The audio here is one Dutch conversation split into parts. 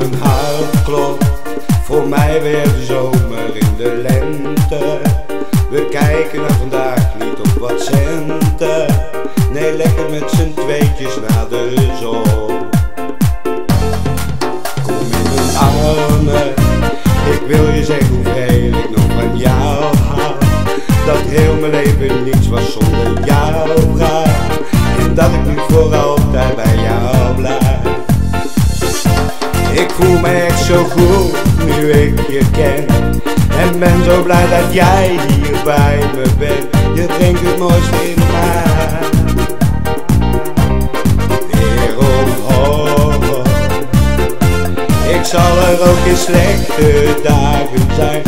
Mijn hart klopt, voor mij weer de zomer in de lente. We kijken naar vandaag niet op wat centen. Nee, lekker met z'n tweetjes naar de zon. Kom in mijn armen, ik wil je zeggen hoeveel ik nog van jou hou. Dat heel mijn leven niets was zonder jou, vrouw. En dat ik nu voor altijd bij jou blijf. Ik voel me echt zo goed nu ik je ken. En ben zo blij dat jij hier bij me bent. Je brengt het mooiste in mij weer omhoog. Ik zal er ook in slechte dagen zijn.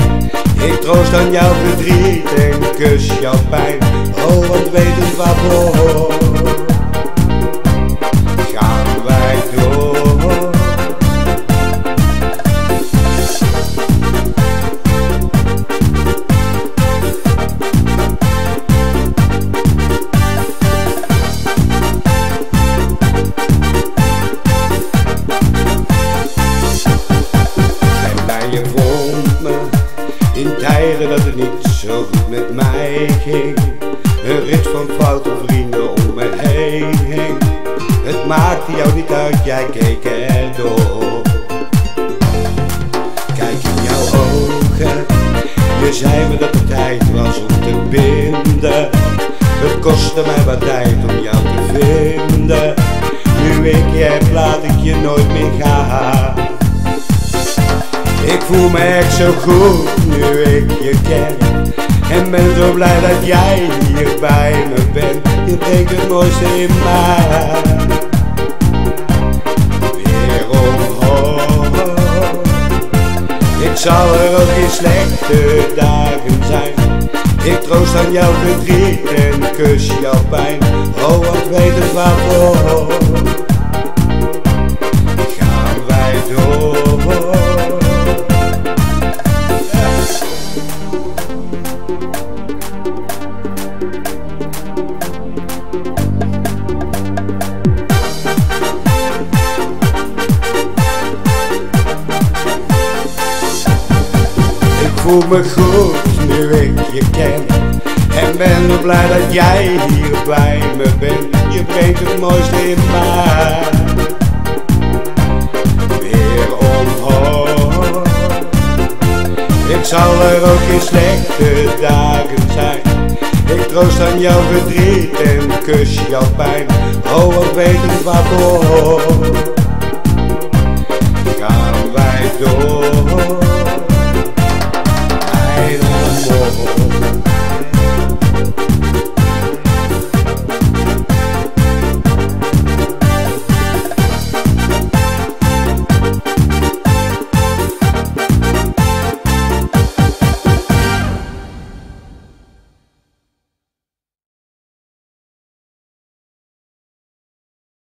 Ik troost aan jouw verdriet en kus jouw pijn. Oh, want wetend waarvoor gaan wij door. Je vond me in tijden dat het niet zo goed met mij ging. Een rit van foute vrienden om me heen hing. Het maakte jou niet uit, jij keek erdoor. Kijk in jouw ogen, je zei me dat het tijd was om te binden. Het kostte mij wat tijd om jou te vinden. Nu ik je heb, laat ik je nooit meer gaan. Ik voel me echt zo goed nu ik je ken. En ben zo blij dat jij hier bij me bent. Je brengt het mooiste in mij weer omhoog. Ik zal er ook in slechte dagen zijn. Ik troost aan jouw verdriet en kus jouw pijn. Oh, wat weet het waarvoor gaan wij door. Ik voel me goed nu ik je ken. En ben zo blij dat jij hier bij me bent. Je brengt het mooiste in mij weer omhoog. Ik zal er ook in slechte dagen zijn. Ik troost aan jouw verdriet en kus jouw pijn. Oh, wat weten waarvoor gaan wij door. I don't know.